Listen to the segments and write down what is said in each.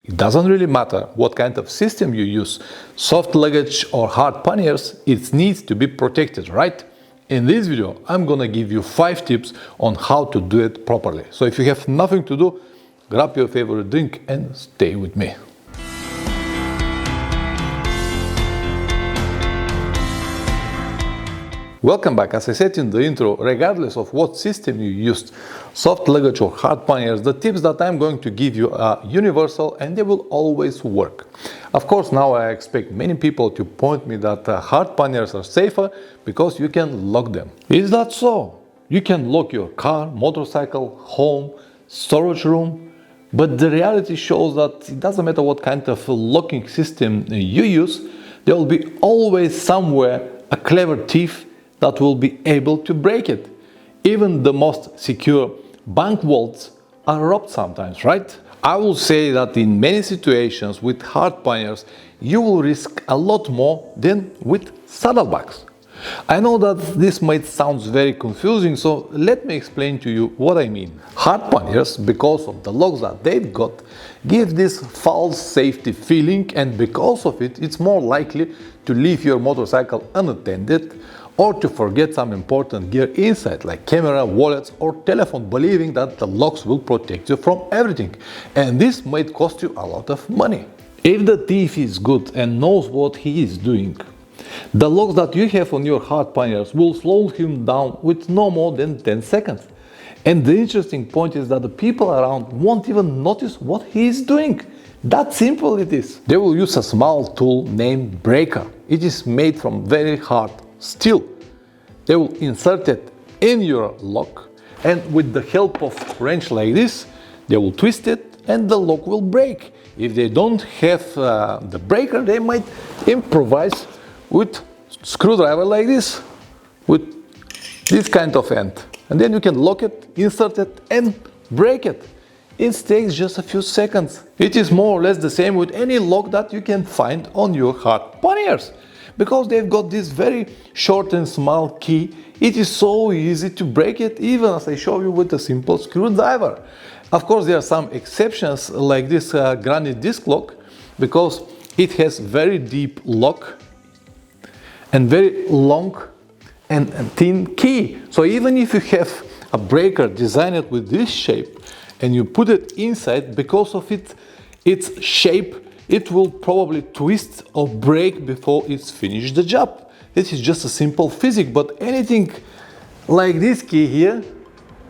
It doesn't really matter what kind of system you use, soft luggage or hard panniers, it needs to be protected, right? In this video, I'm gonna give you 5 tips on how to do it properly. So if you have nothing to do, grab your favorite drink and stay with me. Welcome back. As I said in the intro, regardless of what system you used, soft luggage or hard panniers, the tips that I'm going to give you are universal and they will always work. Of course, now I expect many people to point me that hard panniers are safer because you can lock them. Is that so? You can lock your car, motorcycle, home, storage room, but the reality shows that it doesn't matter what kind of locking system you use, there will be always somewhere a clever thief that will be able to break it. Even the most secure bank vaults are robbed sometimes, right? I will say that in many situations with hard panniers, you will risk a lot more than with saddlebags. I know that this might sound very confusing, so let me explain to you what I mean. Hard panniers, because of the locks that they've got, give this false safety feeling, and because of it, it's more likely to leave your motorcycle unattended or to forget some important gear inside, like camera, wallets or telephone, believing that the locks will protect you from everything. And this might cost you a lot of money. If the thief is good and knows what he is doing, the locks that you have on your hard panniers will slow him down with no more than 10 seconds. And the interesting point is that the people around won't even notice what he is doing. That simple it is. They will use a small tool named breaker. It is made from very hard steel. They will insert it in your lock, and with the help of a wrench like this, they will twist it and the lock will break. If they don't have the breaker, they might improvise with screwdriver like this, with this kind of end. And then you can lock it, insert it and break it. It takes just a few seconds. It is more or less the same with any lock that you can find on your hard panniers. Because they've got this very short and small key, it is so easy to break it, even as I show you with a simple screwdriver. Of course, there are some exceptions like this granite disc lock, because it has very deep lock and very long and thin key. So even if you have a breaker designed with this shape and you put it inside, because of its shape, it will probably twist or break before it's finished the job. This is just a simple physics, but anything like this key here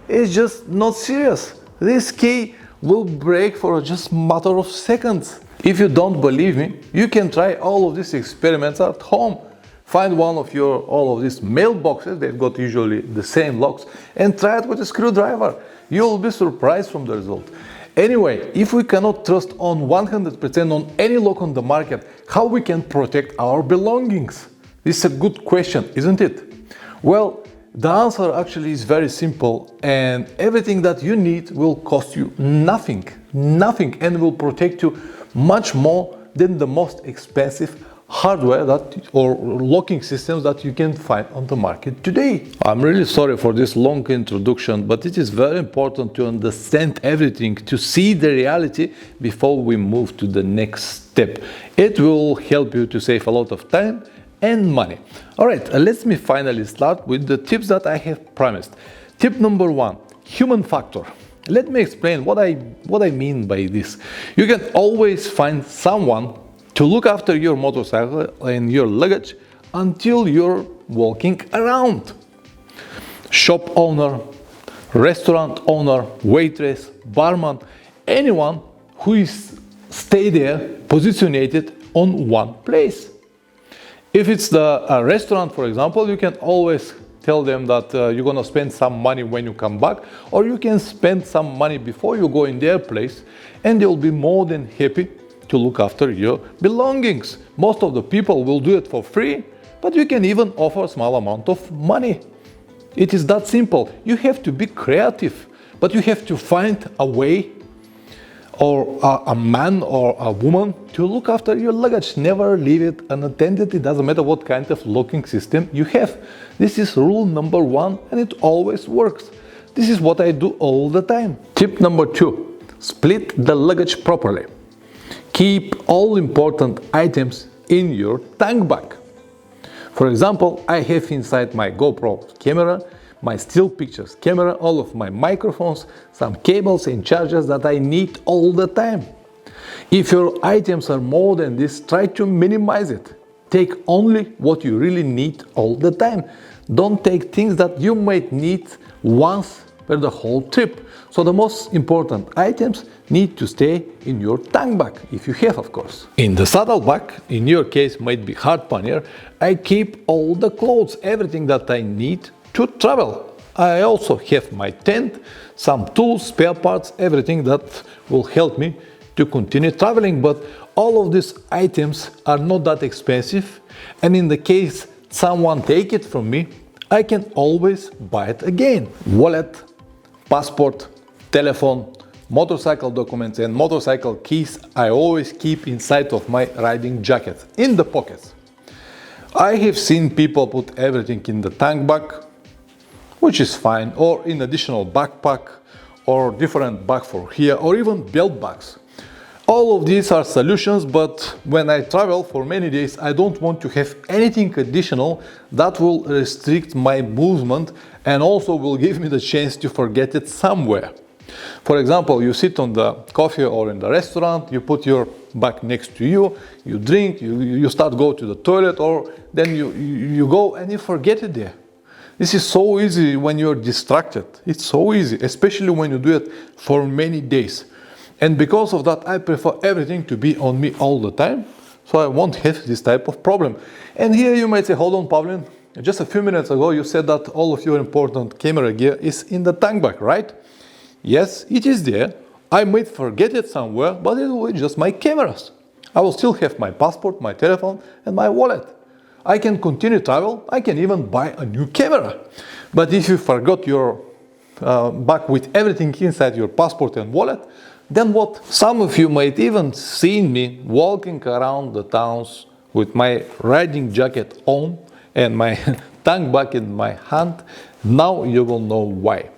is just not serious. This key will break for just a matter of seconds. If you don't believe me, you can try all of these experiments at home. Find one of all of these mailboxes, they've got usually the same locks, and try it with a screwdriver. You'll be surprised from the result. Anyway, if we cannot trust on 100% on any lock on the market, how we can protect our belongings? This is a good question, isn't it? Well, the answer actually is very simple, and everything that you need will cost you nothing, and will protect you much more than the most expensive hardware or locking systems that you can find on the market today. I'm really sorry for this long introduction, but it is very important to understand everything, to see the reality before we move to the next step. It will help you to save a lot of time and money. Alright, let me finally start with the tips that I have promised. Tip number 1, human factor. Let me explain what I mean by this. You can always find someone to look after your motorcycle and your luggage until you're walking around. Shop owner, restaurant owner, waitress, barman, anyone who is stay there, positioned on one place. If it's a restaurant, for example, you can always tell them that you're gonna spend some money when you come back, or you can spend some money before you go in their place, and they'll be more than happy to look after your belongings. Most of the people will do it for free, but you can even offer a small amount of money. It is that simple. You have to be creative, but you have to find a way, or a man or a woman, to look after your luggage. Never leave it unattended. It doesn't matter what kind of locking system you have. This is rule number 1, and it always works. This is what I do all the time. Tip number 2, split the luggage properly. Keep all important items in your tank bag. For example, I have inside my GoPro camera, my still pictures camera, all of my microphones, some cables and chargers that I need all the time. If your items are more than this, try to minimize it. Take only what you really need all the time. Don't take things that you might need once per the whole trip. So the most important items need to stay in your tank bag, if you have, of course. In the saddle bag, in your case might be hard pannier, I keep all the clothes, everything that I need to travel. I also have my tent, some tools, spare parts, everything that will help me to continue traveling, but all of these items are not that expensive, and in the case someone take it from me, I can always buy it again. Wallet, passport, telephone, motorcycle documents and motorcycle keys I always keep inside of my riding jacket, in the pockets. I have seen people put everything in the tank bag, which is fine, or in additional backpack, or different bag for here, or even belt bags. All of these are solutions, but when I travel for many days, I don't want to have anything additional that will restrict my movement and also will give me the chance to forget it somewhere. For example, you sit on the coffee or in the restaurant, you put your bag next to you, you drink, you start go to the toilet, or then you go and you forget it there. This is so easy when you're distracted. It's so easy, especially when you do it for many days. And because of that, I prefer everything to be on me all the time, so I won't have this type of problem. And here you might say, hold on, Pavlin, just a few minutes ago you said that all of your important camera gear is in the tank bag, right? Yes, it is there. I might forget it somewhere, but it will be just my cameras. I will still have my passport, my telephone, and my wallet. I can continue travel, I can even buy a new camera. But if you forgot your bag with everything inside your passport and wallet, then what? Some of you might even seen me walking around the towns with my riding jacket on and my tank bag in my hand. Now you will know why.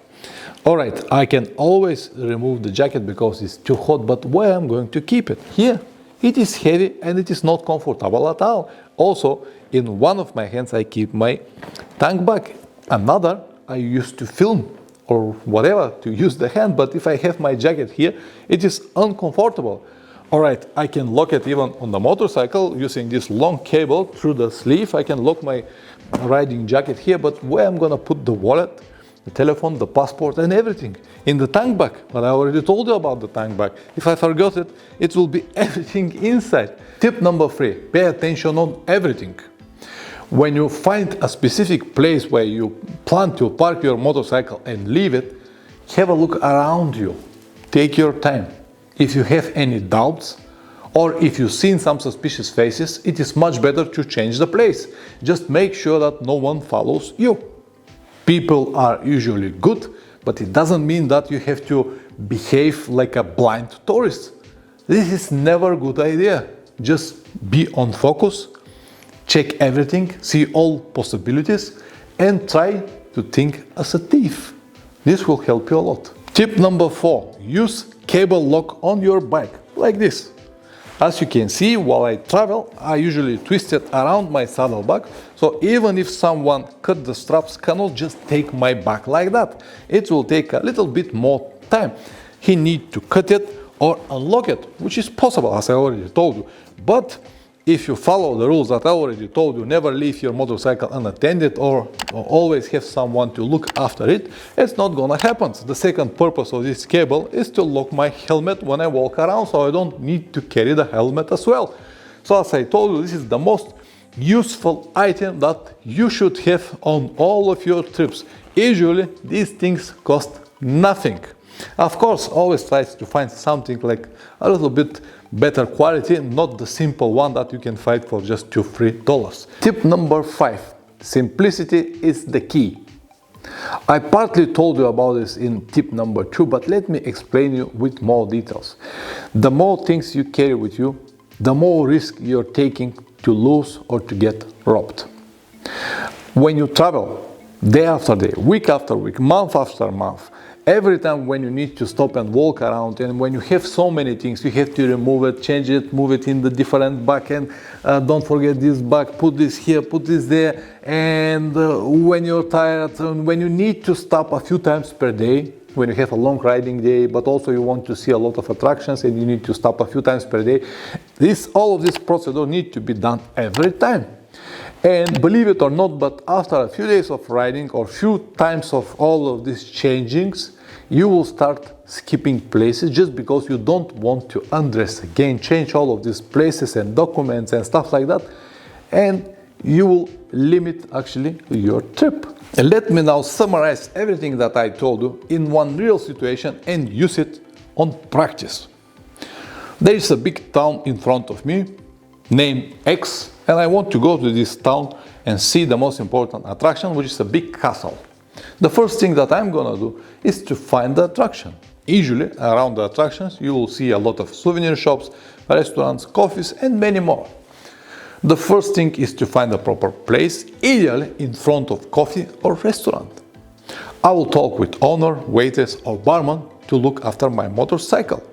Alright, I can always remove the jacket because it's too hot, but where I'm going to keep it? Here. It is heavy and it is not comfortable at all. Also, in one of my hands I keep my tank bag. Another I used to film or whatever, to use the hand, but if I have my jacket here, it is uncomfortable. Alright, I can lock it even on the motorcycle using this long cable through the sleeve. I can lock my riding jacket here, but where I'm gonna put the wallet, the telephone, the passport and everything? In the tank bag. But I already told you about the tank bag. If I forgot it, it will be everything inside. Tip number 3, pay attention on everything. When you find a specific place where you plan to park your motorcycle and leave it, have a look around you. Take your time. If you have any doubts, or if you've seen some suspicious faces, it is much better to change the place. Just make sure that no one follows you. People are usually good, but it doesn't mean that you have to behave like a blind tourist. This is never a good idea. Just be on focus, check everything, see all possibilities, and try to think as a thief. This will help you a lot. Tip number 4, use cable lock on your bike, like this. As you can see, while I travel, I usually twist it around my saddlebag, so even if someone cut the straps, cannot just take my bag like that. It will take a little bit more time. He needs to cut it or unlock it, which is possible, as I already told you. But if you follow the rules that I already told you, never leave your motorcycle unattended or always have someone to look after it, it's not gonna happen. The second purpose of this cable is to lock my helmet when I walk around, so I don't need to carry the helmet as well. So as I told you, this is the most useful item that you should have on all of your trips. Usually these things cost nothing. Of course, always try to find something like a little bit better quality, not the simple one that you can find for just $2-3. Tip number 5, simplicity is the key. I partly told you about this in tip number 2, but let me explain you with more details. The more things you carry with you, the more risk you're taking to lose or to get robbed. When you travel day after day, week after week, month after month, Every time when you need to stop and walk around, and when you have so many things, you have to remove it, change it, move it in the different bag, and don't forget this bag, put this here, put this there. And when you're tired, and when you need to stop a few times per day, when you have a long riding day, but also you want to see a lot of attractions and you need to stop a few times per day, all of this procedure need to be done every time. And believe it or not, but after a few days of riding or few times of all of these changings, you will start skipping places just because you don't want to undress again, change all of these places and documents and stuff like that, and you will limit actually your trip. And let me now summarize everything that I told you in one real situation and use it on practice. There is a big town in front of me named X, and I want to go to this town and see the most important attraction, which is a big castle. The first thing that I'm gonna do is to find the attraction. Usually around the attractions you will see a lot of souvenir shops, restaurants, coffees, and many more. The first thing is to find a proper place, ideally in front of coffee or restaurant. I will talk with owner, waitress or barman to look after my motorcycle.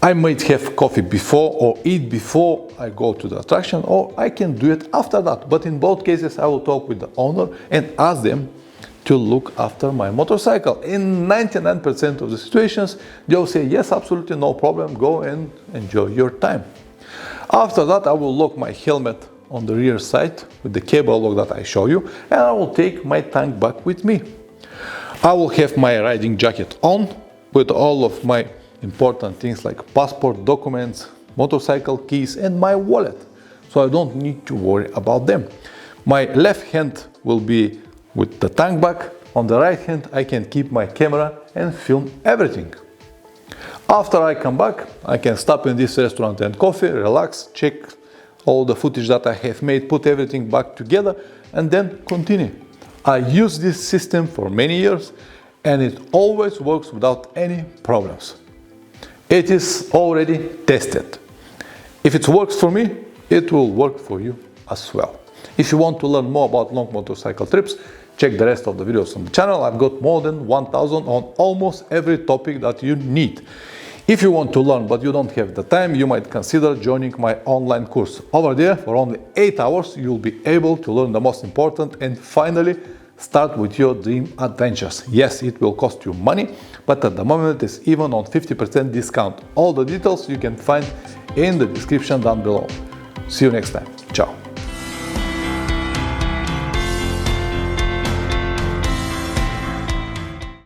I might have coffee before or eat before I go to the attraction, or I can do it after that. But in both cases I will talk with the owner and ask them to look after my motorcycle. In 99% of the situations they will say yes, absolutely no problem, go and enjoy your time. After that I will lock my helmet on the rear side with the cable lock that I show you, and I will take my tank back with me. I will have my riding jacket on with all of my important things like passport, documents, motorcycle keys and my wallet, so I don't need to worry about them. My left hand will be with the tank bag, on the right hand I can keep my camera and film everything. After I come back, I can stop in this restaurant and coffee, relax, check all the footage that I have made, put everything back together and then continue. I use this system for many years and it always works without any problems. It is already tested. If it works for me, it will work for you as well. If you want to learn more about long motorcycle trips, check the rest of the videos on the channel. I've got more than 1000 on almost every topic that you need. If you want to learn but you don't have the time, you might consider joining my online course. Over there, for only 8 hours, you'll be able to learn the most important and finally start with your dream adventures. Yes, it will cost you money, but at the moment it's even on 50% discount. All the details you can find in the description down below. See you next time.